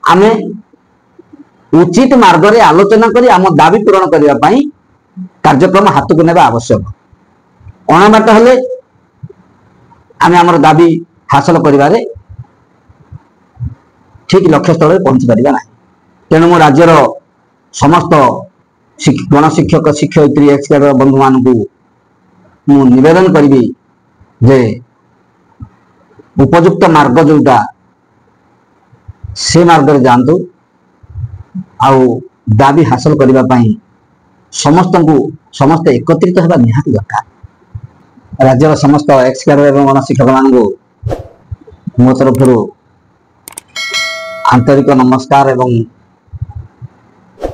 आमे उचित मार्ग रे आलोचना करी आम दाबी पूरण करने कार्यक्रम हाथ को नेबा आवश्यक। अणाबाट हेले आमे आमर दाबी हासिल करिबारे ठीक लक्ष्य स्थल पहुंची पारिबा ना। तेणु मो राज्यर समस्त गणशिक्षक शिक्षयित्री एक्सकेडर बंधु मान मु निवेदन करी जे उपयुक्त मार्ग जोटा से मार्ग जातु आउ दाबी हासिल करने समस्त एकत्रित होगा निहाती दरकार। राज्यर समस्त एक्सकेडर एवं गणशिक्षक मान मो तरफ आंतरिक नमस्कार एवं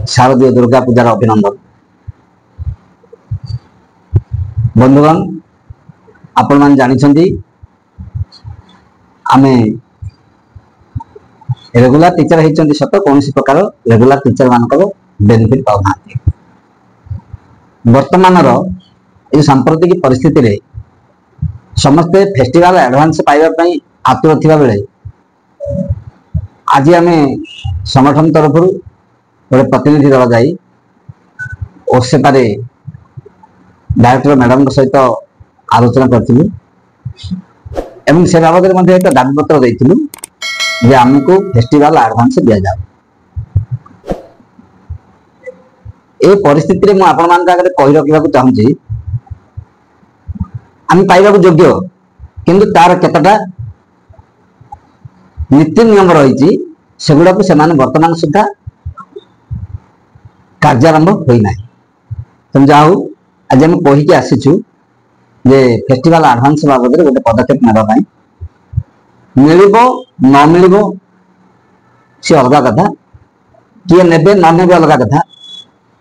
शारदीय दुर्गा पूजार अभिनंदन। बंधुगण आपण मान जानिछंती आमे रेगुलर टीचर होती सत कौन प्रकार रेगुलर टीचर मान बेनिफिट पाऊना। वर्तमान ये सांप्रतिक परिस्थिति रे समस्ते फेस्टिवल एडवांस पाइबा आतुर थिबा बेले आज आम संगठन तरफ गोटे प्रतिनिधि दल जाई ओसेपारे डायरेक्टर मैडम सहित आलोचना करूँ एवं से बाबद एक दाबी पत्र देइथिलु जे हमको फेस्टिवल एडवांस दिया जाए। ए परिस्थिति रे मु आपण मान आगे कहि रखिबा को चाहूची आम पाइबा योग्य किंतु तार केतटा नीति नियम रही सेगुड़ा को सेमाने वर्तमान सुधा कार्यारंभ होना। तेणु जाऊ आज आम कहीकि आसीचु जे फेस्टिवल एडवांस बाबद गोटे पदक्षेप नापी मिलिबो न मिलिबो सी अलग कथा किए नेबे न नेबे अलग कथा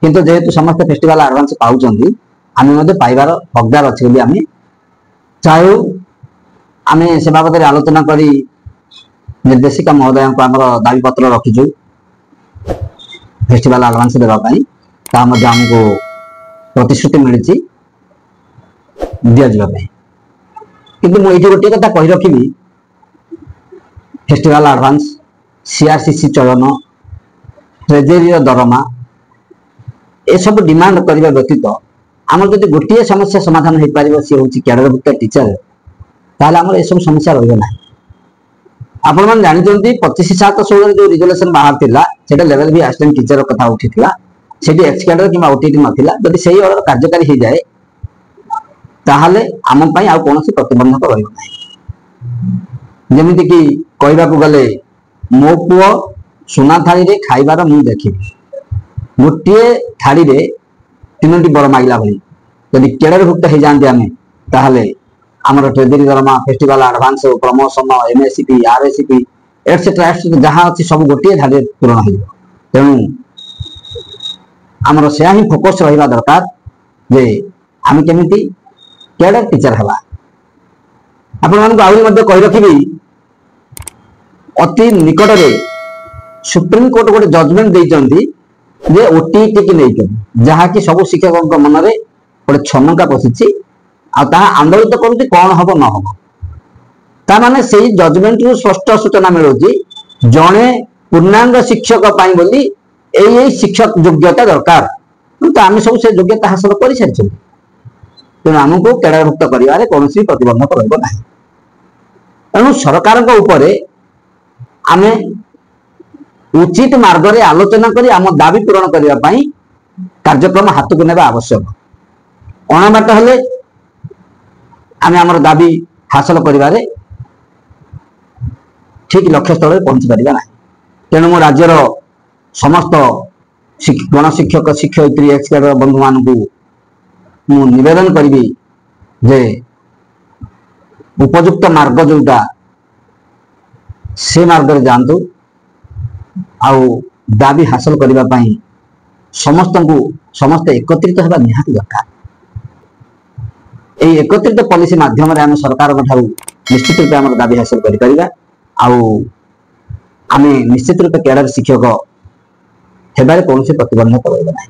किंतु जेहेतु समस्त फेस्टिवल एडवांस पाउचंदी आमे पाइबार हकदार अच्छे बोली आमे चाहू आमे से बाबद आलोचना करी निर्देशिका महोदय को आमर दाबी पत्र रखीचु फेस्टिवल एडवांस देवाई आमको प्रतिश्रुति मिली दि जावाई। किंतु मुझे गोटे कथा कही रखी फेस्टिवल एडवांस सीआरसीसी चयन ट्रेजेरी दरमा ए सब डिमांड करने व्यतीत आमर जब गोटे समस्या समाधान हो पार सी हूँ कैडरभुक्त टीचर ताहले आमर ए सब समस्या रहा। आपण मैंने जानते 25/7/16 जो रिजोल्यूशन बाहर थिला सेटा लेवल भी असिस्टेंट टीचर कथा उठीला सेठी एक्सकेडर कि ओटीटी नथिला जदि सेही ऑर्डर कार्यकारी हो जाए ताहले आम पई आ कोनोसी प्रतिबंधक रहिबो नाही। जेमिति कि कहबा को गले मो पुओ सुना थाली रे खाइबार मु देखिबी गोटे थाली रे तीनोटी बड़ माइला भली जदि कैडरभुक्त हो जाते आम ताहले आमर ट्रेजरी दरमा festival advance promotion MSCP RSCP etcetera जहाँ अच्छी सब गोटे धारे पूरण हो। तेणु आमर से ही फोकस रहा दरकार जे आम केमिति कैडर टीचर हवा। आपण मानक आहरी कही रखी अति निकट रे सुप्रीम कोर्ट गोटे जजमेंट देइचंदी जे ओटीटी की नहीं जहाँकि सब शिक्षकों मन में गोटे छनका पशिची आंदोलित करुच्ची कौन हम न हम ताने से जजमेंट रु स्पष्ट सूचना मिलूँ जड़े पूर्णांग शिक्षक बोली यही शिक्षक योग्यता दरकार तो आम सब से योग्यता हासिल कर सारी तेणु आमको कैडरभुक्त कर कौन प्रतिबंधक रहा। तेणु सरकार आम उचित मार्ग रे आलोचना करी आम दाबी पूरण करने कार्यक्रम हाथ को नेबा आवश्यक। अणाबाट हेले आमे आमर दाबी हासिल करिबारे ठीक लक्ष्य स्थल पहुंची पारिबा ना। तेणु मो राज्यर समस्त गणशिक्षक शिक्षयित्री एक्सकेडर बंधु मान मु निवेदन करी जे उपयुक्त मार्ग जोटा से मार्ग रे जातु आउ दाबी हासिल करने समस्त एकत्रित होगा निहाती दरकार। यही एकत्रित पॉलिसी माध्यम आम सरकार निश्चित रूप आम दाबी हासिल कर आम निश्चित रूप कैडर शिक्षक होबार कौन प्रतिबंधक रहा।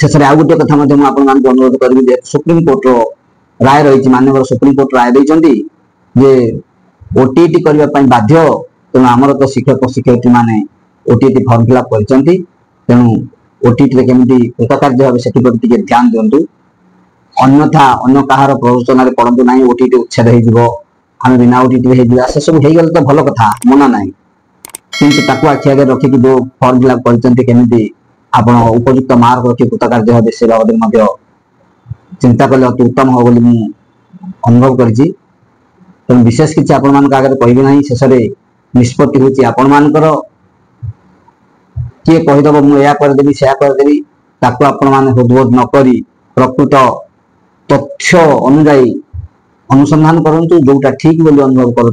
शेष आउ गोटे कथा अनुरोध करी सुप्रीम कोर्ट राय रही माननीय सुप्रीम कोर्ट राय देते जे ओटीटी करने बाध्य तेणु आमर तो शिक्षक शिक्षयित्री मैंने ओटीटी फर्म फिलअप करछंती तेणु ओटीटी रे केमिति कृतकार्य होबे सेति पर टिके ध्यान दियंतु अन्यथा अन्य कहार प्रवचन रे पड़ंतु नाही ओटीटी उच्छेद हे जिवो आम बिना ओटीटी हे जिवा से सब हे गेल तो भलो कथा मना नाही किंतु ताकू आखि आगे रखि कि जो फर्म फिलअप करछंती केमिति आपण उपयुक्त मार्क रखि कृतकार्य होबे से बाबद मध्ये चिंता कले अति उत्तम हो बोली मु अनुभव करछि तेणु विशेष किसी आपण मान आगे कहबी ना शेष निष्पत्ति हूँ आपण मानकर किए कहीदेव मुझे करदेवी से करदेवी ताकू आपण मैंने हृदबोध नक प्रकृत तथ्य अनुजाई अनुसंधान करूँ जोटा ठीक बोली अनुभव कर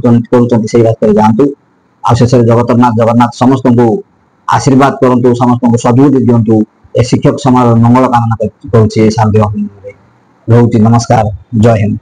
रास्ते जातु आशेष जगतनाथ जगन्नाथ समस्त को आशीर्वाद करूँ समस्त को सद्बुद्धि दिंतु ए शिक्षक समाज मंगल कामना करुँचे शांति रोचे नमस्कार जय हिंद।